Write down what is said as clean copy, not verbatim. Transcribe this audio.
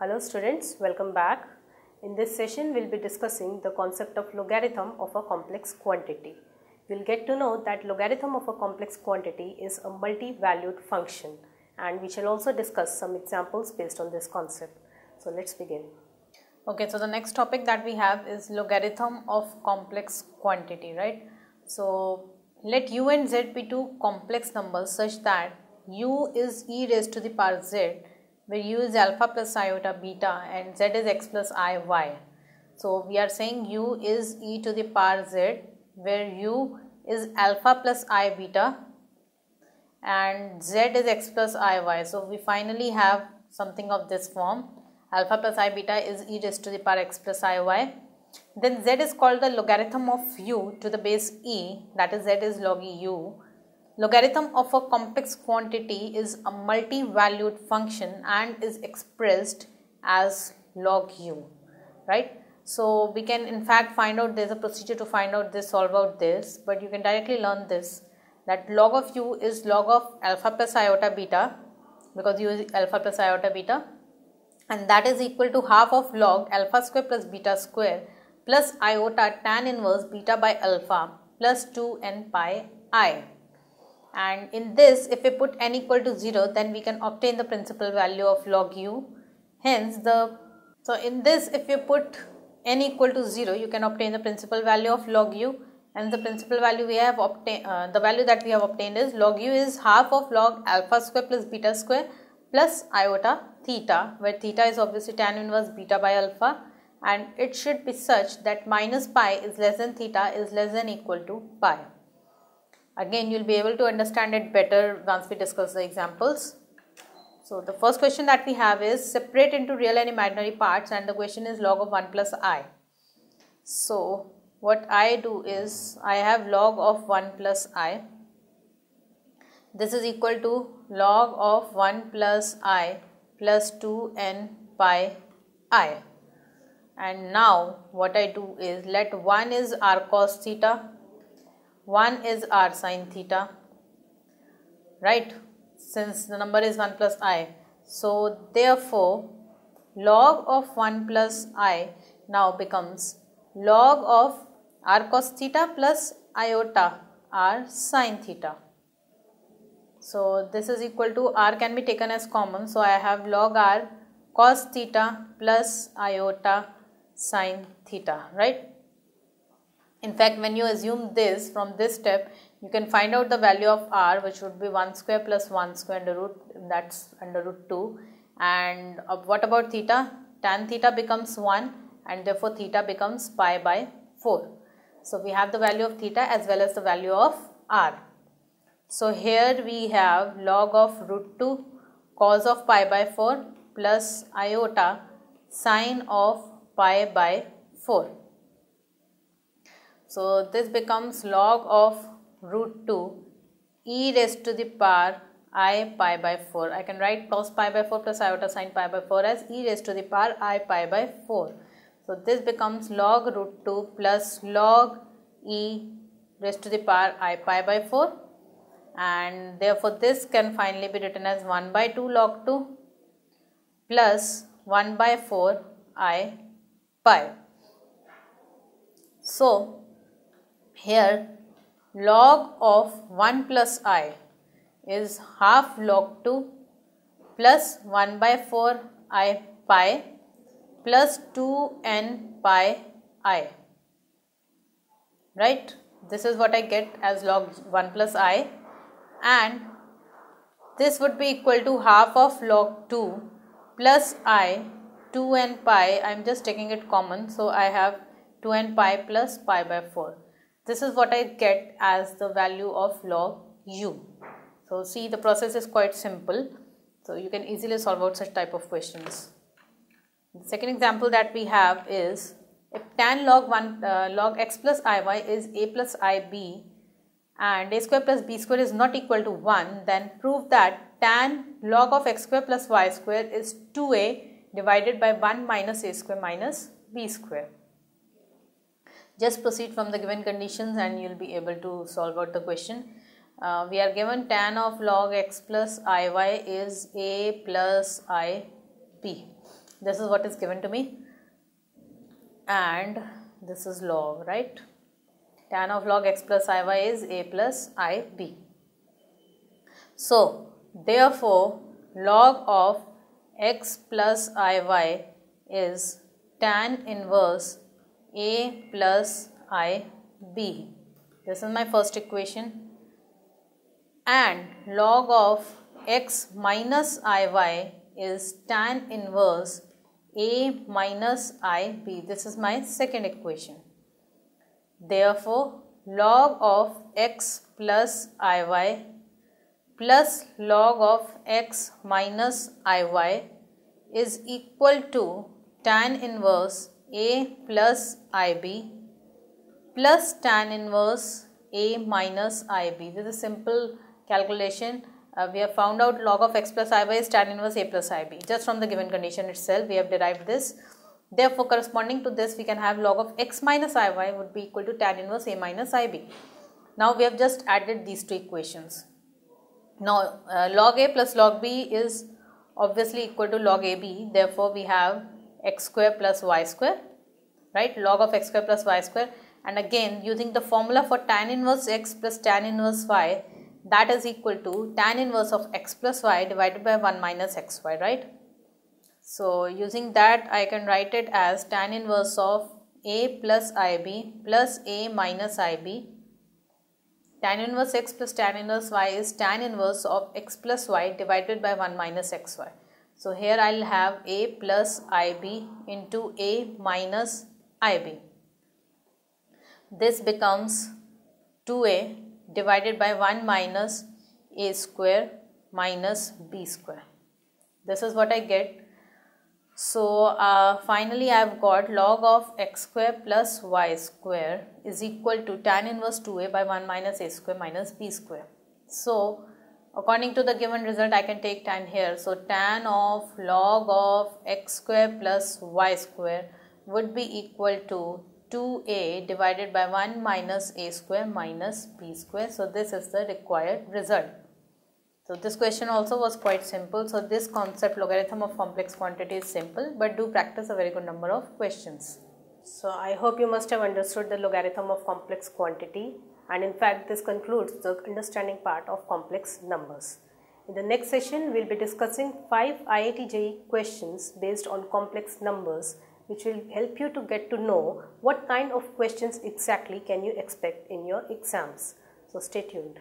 Hello students, welcome back. In this session, we'll be discussing the concept of logarithm of a complex quantity. We'll get to know that logarithm of a complex quantity is a multi-valued function, and we shall also discuss some examples based on this concept. So let's begin. Okay, so the next topic that we have is logarithm of complex quantity, right? So let u and z be two complex numbers such that u is e raised to the power z, where u is alpha plus iota beta and z is x plus I y. So we are saying u is e to the power z, where u is alpha plus I beta and z is x plus I y. So we finally have something of this form. Alpha plus I beta is e raised to the power x plus I y. Then z is called the logarithm of u to the base e, that is z is log e u. Logarithm of a complex quantity is a multi-valued function and is expressed as log u, right? So we can in fact find out, there is a procedure to find out this, solve out this, but you can directly learn this, that log of u is log of alpha plus iota beta, because u is alpha plus iota beta, and that is equal to half of log alpha square plus beta square plus iota tan inverse beta by alpha plus 2n pi I. And in this, if we put n equal to 0, then we can obtain the principal value of log u. Hence so in this, if you put n equal to 0, you can obtain the principal value of log u, and the principal value we have obtained, the value that we have obtained is log u is half of log alpha square plus beta square plus iota theta, where theta is obviously tan inverse beta by alpha, and it should be such that minus pi is less than theta is less than equal to pi. Again, you will be able to understand it better once we discuss the examples. So the first question that we have is separate into real and imaginary parts, and the question is log of 1 plus I. So what I do is I have log of 1 plus I. This is equal to log of 1 plus I plus 2n pi I. And now what I do is let 1 is r cos theta, 1 is r sin theta, right, since the number is 1 plus I. So therefore log of 1 plus I now becomes log of r cos theta plus iota r sin theta. So this is equal to, r can be taken as common, so I have log r cos theta plus iota sin theta, right? In fact, when you assume this from this step, you can find out the value of r, which would be 1 square plus 1 square under root, that's under root 2. And what about theta? Tan theta becomes 1, and therefore theta becomes pi by 4. So we have the value of theta as well as the value of r. So here we have log of root 2 cos of pi by 4 plus iota sine of pi by 4. So this becomes log of root 2 e raised to the power I pi by 4. I can write cos pi by 4 plus iota sine pi by 4 as e raised to the power I pi by 4. So this becomes log root 2 plus log e raised to the power I pi by 4, and therefore this can finally be written as 1 by 2 log 2 plus 1 by 4 I pi. So here log of 1 plus I is half log 2 plus 1 by 4 I pi plus 2n pi I, right? This is what I get as log 1 plus I, and this would be equal to half of log 2 plus I 2n pi. I am just taking it common, so I have 2n pi plus pi by 4. This is what I get as the value of log u. So see, the process is quite simple, so you can easily solve out such type of questions. The second example that we have is, if tan log x plus iy is a plus ib and a square plus b square is not equal to 1, then prove that tan log of x square plus y square is 2a divided by 1 minus a square minus b square. Just proceed from the given conditions and you will be able to solve out the question. We are given tan of log x plus iy is a plus ib. This is what is given to me, and this is log, right? Tan of log x plus iy is a plus ib. So therefore log of x plus iy is tan inverse a plus ib. This is my first equation. And log of x minus iy is tan inverse a minus ib. This is my second equation. Therefore log of x plus iy plus log of x minus iy is equal to tan inverse a plus ib plus tan inverse a minus ib. This is a simple calculation. We have found out log of x plus iy is tan inverse a plus ib. Just from the given condition itself we have derived this. Therefore corresponding to this we can have log of x minus iy would be equal to tan inverse a minus ib. Now we have just added these two equations. Now log a plus log b is obviously equal to log ab. Therefore we have x square plus y square, right? Log of x square plus y square, and again using the formula for tan inverse x plus tan inverse y, that is equal to tan inverse of x plus y divided by 1 minus xy, right? So using that I can write it as tan inverse of a plus ib plus a minus ib. Tan inverse x plus tan inverse y is tan inverse of x plus y divided by 1 minus xy. So here I will have a plus ib into a minus ib. This becomes 2a divided by 1 minus a square minus b square. This is what I get. So finally I have got log of x square plus y square is equal to tan inverse 2a by 1 minus a square minus b square. So according to the given result I can take tan here. So tan of log of x square plus y square would be equal to 2a divided by 1 minus a square minus b square. So this is the required result. So this question also was quite simple. So this concept logarithm of complex quantity is simple, but do practice a very good number of questions. So I hope you must have understood the logarithm of complex quantity, and in fact this concludes the understanding part of complex numbers. In the next session we will be discussing 5 IIT JEE questions based on complex numbers, which will help you to get to know what kind of questions exactly can you expect in your exams. So stay tuned.